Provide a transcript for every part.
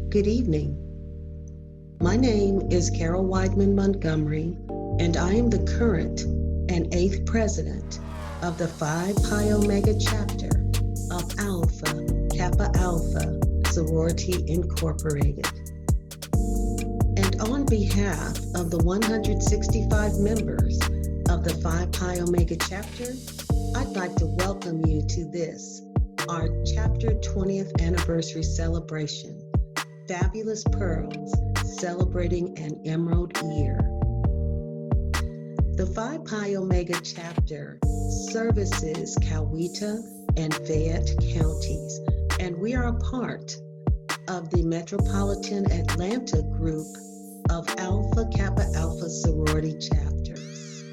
Good evening. My name is Carol Weidman Montgomery, and I am the current and 8th president of the Phi Pi Omega chapter of Alpha Kappa Alpha Sorority Incorporated. And on behalf of the 165 members of the Phi Pi Omega chapter, I'd like to welcome you to this, our chapter 20th anniversary celebration, Fabulous Pearls, celebrating an emerald year. The Phi Pi Omega chapter services Coweta and Fayette counties, and we are a part of the Metropolitan Atlanta group of Alpha Kappa Alpha sorority chapters.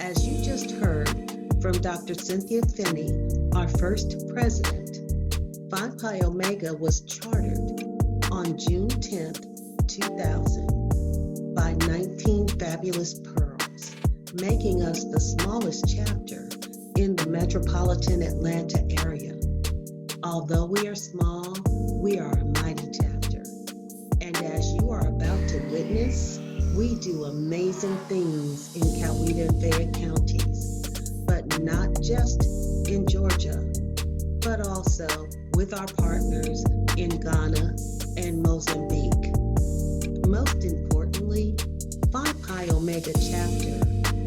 As you just heard from Dr. Cynthia Finney, our first president, Phi Pi Omega was chartered on June 10th, 2000 by 19 Fabulous Pearls, making us the smallest chapter in the metropolitan Atlanta area. Although we are small, we are a mighty chapter. And as you are about to witness, we do amazing things in Coweta and Fayette counties, but not just in Georgia, but also with our partners in Ghana and Mozambique. Most importantly, Phi Pi Omega chapter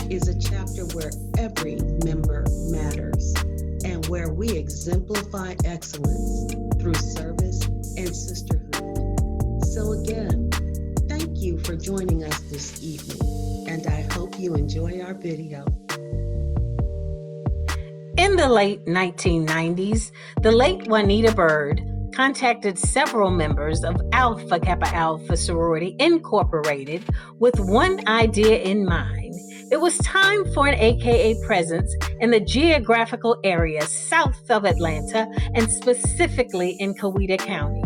is a chapter where every member matters and where we exemplify excellence through service and sisterhood. So again, thank you for joining us this evening, and I hope you enjoy our video. In the late 1990s, the late Juanita Byrd contacted several members of Alpha Kappa Alpha Sorority Incorporated with one idea in mind. It was time for an AKA presence in the geographical area south of Atlanta and specifically in Coweta County.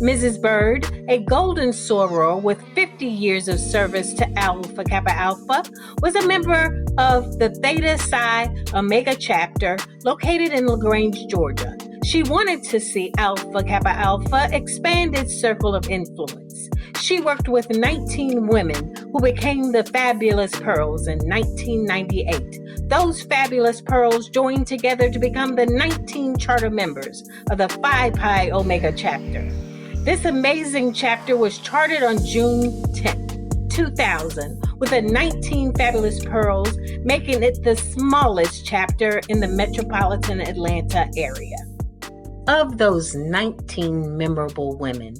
Mrs. Byrd, a golden soror with 50 years of service to Alpha Kappa Alpha, was a member of the Theta Psi Omega chapter located in LaGrange, Georgia. She wanted to see Alpha Kappa Alpha expand its circle of influence. She worked with 19 women who became the Fabulous Pearls in 1998. Those Fabulous Pearls joined together to become the 19 charter members of the Phi Pi Omega chapter. This amazing chapter was chartered on June 10th, 2000, with the 19 Fabulous Pearls, making it the smallest chapter in the metropolitan Atlanta area. Of those 19 memorable women,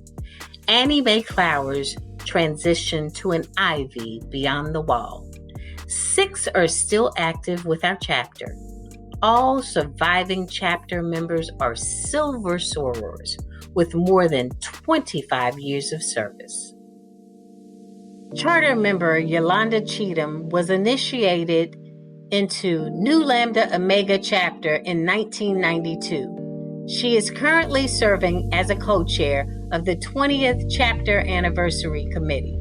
Annie Mae Flowers transitioned to an ivy beyond the wall. 6 are still active with our chapter. All surviving chapter members are silver sorors with more than 25 years of service. Charter member Yolanda Cheatham was initiated into Nu Lambda Omega chapter in 1992. She is currently serving as a co-chair of the 20th Chapter Anniversary Committee.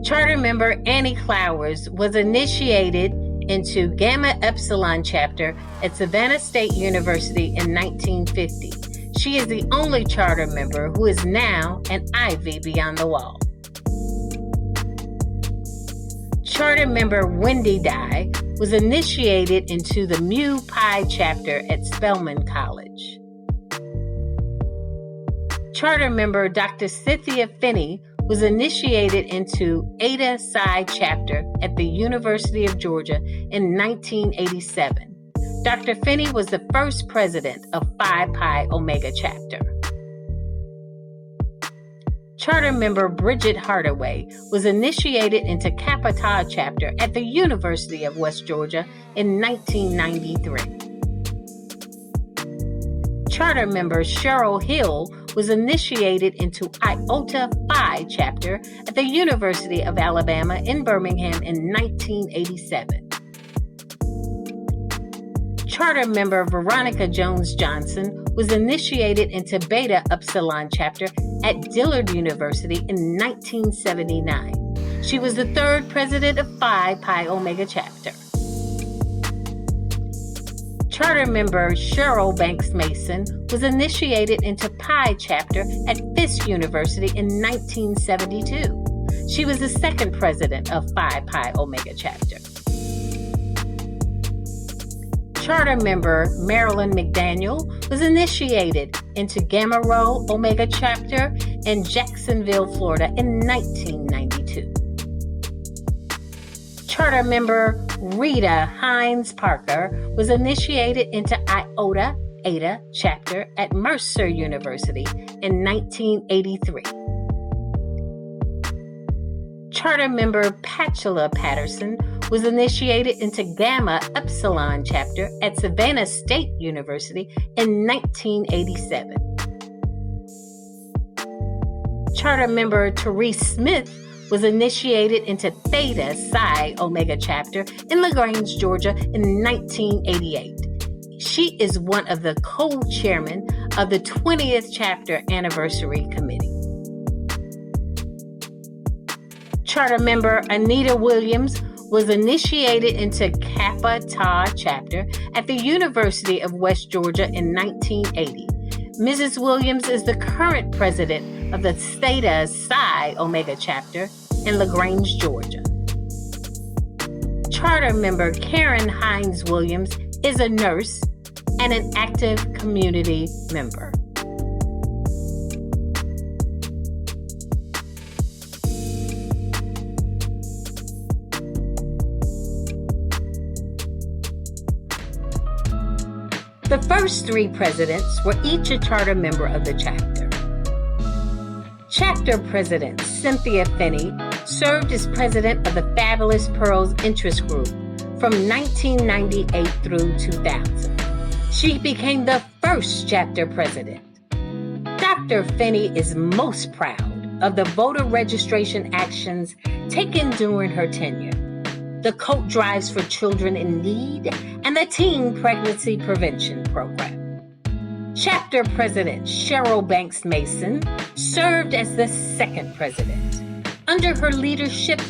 Charter member Annie Flowers was initiated into Gamma Epsilon chapter at Savannah State University in 1950. She is the only charter member who is now an ivy beyond the wall. Charter member Wendy Dye was initiated into the Mu Pi chapter at Spelman College. Charter member Dr. Cynthia Finney was initiated into Eta Psi chapter at the University of Georgia in 1987. Dr. Finney was the first president of Phi Pi Omega chapter. Charter member Bridget Hardaway was initiated into Kappa Tau chapter at the University of West Georgia in 1993. Charter member Cheryl Hill was initiated into Iota Phi chapter at the University of Alabama in Birmingham in 1987. Charter member Veronica Jones Johnson was initiated into Beta Upsilon chapter at Dillard University in 1979. She was the third president of Phi Pi Omega chapter. Charter member Cheryl Banks Mason was initiated into Pi Chapter at Fisk University in 1972. She was the second president of Phi Pi Omega Chapter. Charter member Marilyn McDaniel was initiated into Gamma Rho Omega Chapter in Jacksonville, Florida in 1992. Charter member Rita Hines Parker was initiated into Iota Eta Chapter at Mercer University in 1983. Charter member Patula Patterson was initiated into Gamma Epsilon Chapter at Savannah State University in 1987. Charter member Therese Smith was initiated into Theta Psi Omega Chapter in LaGrange, Georgia in 1988. She is one of the co-chairmen of the 20th Chapter Anniversary Committee. Charter member Anita Williams was initiated into Kappa Tau Chapter at the University of West Georgia in 1980. Mrs. Williams is the current president of the Theta Psi Omega Chapter in LaGrange, Georgia. Charter member Karen Hines Williams is a nurse and an active community member. The first three presidents were each a charter member of the chapter. Chapter President Cynthia Finney served as president of the Fabulous Pearls Interest Group from 1998 through 2000. She became the first chapter president. Dr. Finney is most proud of the voter registration actions taken during her tenure, the coat drives for children in need, and the teen pregnancy prevention program. Chapter President Cheryl Banks Mason served as the second president. Under her leadership,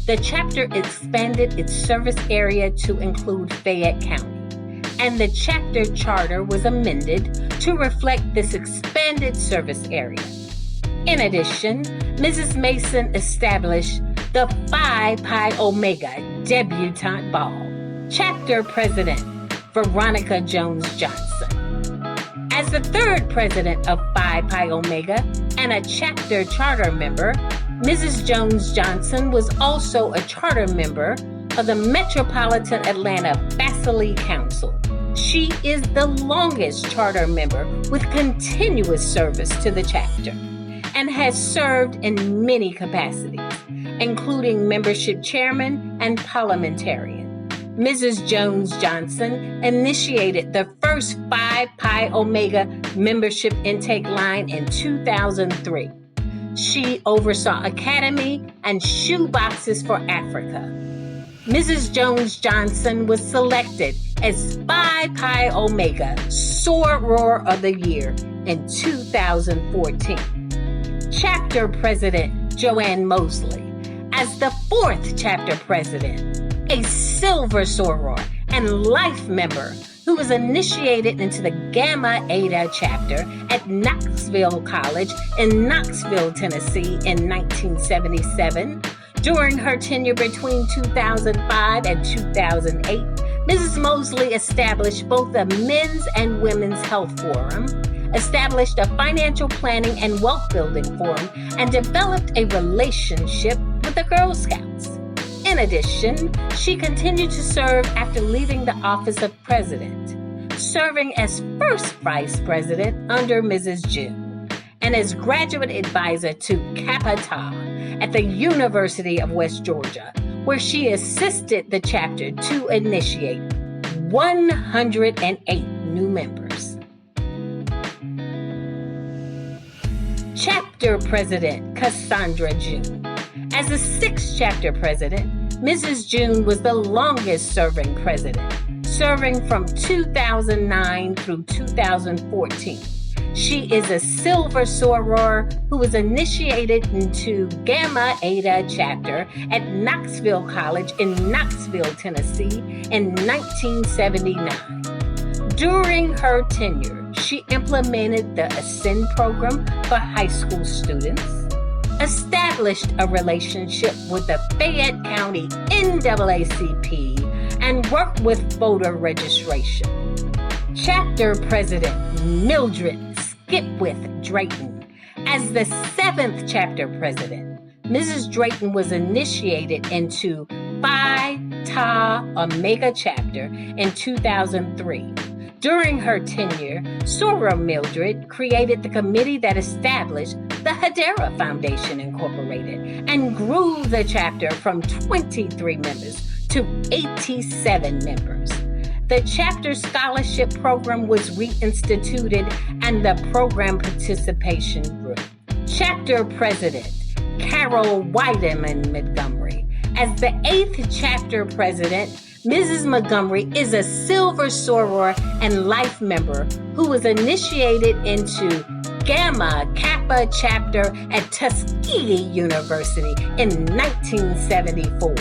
the chapter expanded its service area to include Fayette County, and the chapter charter was amended to reflect this expanded service area. In addition, Mrs. Mason established the Phi Pi Omega Debutante Ball. Chapter President Veronica Jones-Johnson. As the third president of Phi Pi Omega and a chapter charter member, Mrs. Jones-Johnson was also a charter member of the Metropolitan Atlanta Vassily Council. She is the longest charter member with continuous service to the chapter and has served in many capacities, including membership chairman and parliamentarian. Mrs. Jones-Johnson initiated the first Phi Pi Omega membership intake line in 2003. She oversaw Academy and Shoe Boxes for Africa. Mrs. Jones-Johnson was selected as Phi Pi Omega Soror of the Year in 2014. Chapter President Joanne Mosley, as the fourth chapter president, a silver soror and life member who was initiated into the Gamma Eta chapter at Knoxville College in Knoxville, Tennessee in 1977. During her tenure between 2005 and 2008, Mrs. Mosley established both a men's and women's health forum, established a financial planning and wealth building forum, and developed a relationship with the Girl Scouts. In addition, she continued to serve after leaving the office of president, serving as first vice president under Mrs. June, and as graduate advisor to Kappa Tau at the University of West Georgia, where she assisted the chapter to initiate 108 new members. Chapter President Cassandra June. As the sixth chapter president, Mrs. June was the longest serving president, serving from 2009 through 2014. She is a silver soror who was initiated into Gamma Eta chapter at Knoxville College in Knoxville, Tennessee in 1979. During her tenure, she implemented the Ascend program for high school students, established a relationship with the Fayette County NAACP, and worked with voter registration. Chapter President Mildred Skipwith Drayton. As the 7th chapter president, Mrs. Drayton was initiated into Phi Pi Omega chapter in 2003. During her tenure, Sora Mildred created the committee that established the Hedera Foundation Incorporated and grew the chapter from 23 members to 87 members. The chapter scholarship program was reinstituted and the program participation grew. Chapter President Carol Weideman Montgomery. As the 8th chapter president, Mrs. Montgomery is a Silver Soror and Life member who was initiated into Gamma Kappa chapter at Tuskegee University in 1974.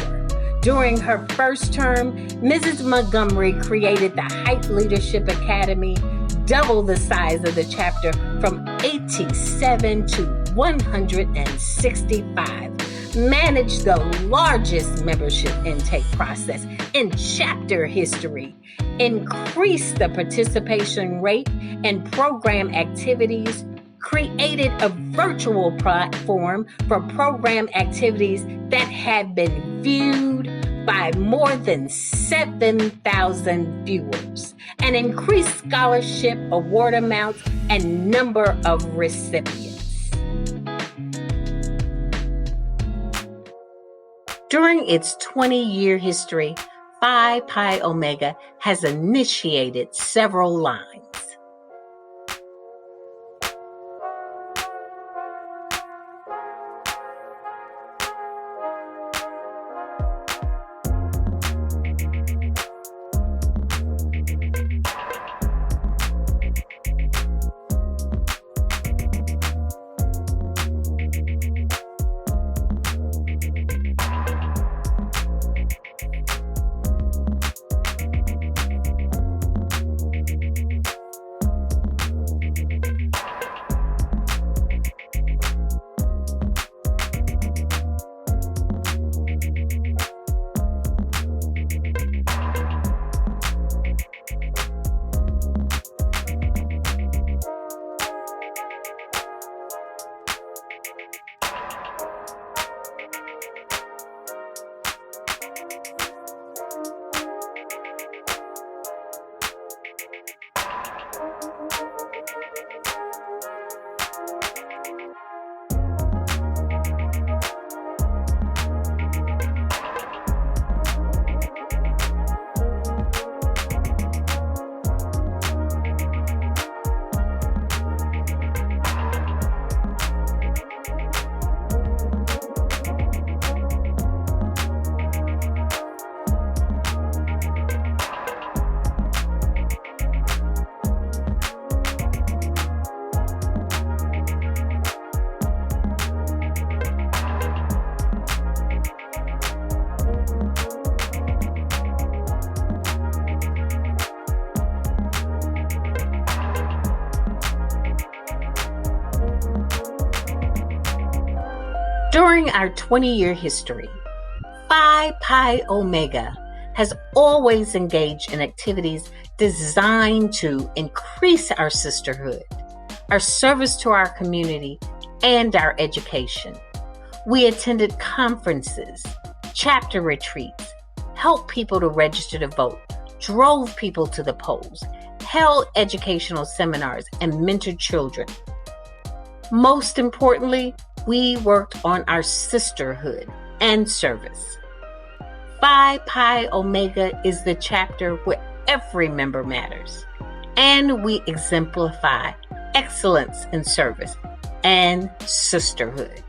During her first term, Mrs. Montgomery created the Height Leadership Academy, doubled the size of the chapter from 87 to 165, managed the largest membership intake process in chapter history, increased the participation rate in program activities, created a virtual platform for program activities that have been viewed by more than 7,000 viewers, and increased scholarship award amounts and number of recipients. During its 20-year history, Phi Pi Omega has initiated several lines. During our 20-year history, Phi Pi Omega has always engaged in activities designed to increase our sisterhood, our service to our community, and our education. We attended conferences, chapter retreats, helped people to register to vote, drove people to the polls, held educational seminars, and mentored children. Most importantly, we worked on our sisterhood and service. Phi Pi Omega is the chapter where every member matters, and we exemplify excellence in service and sisterhood.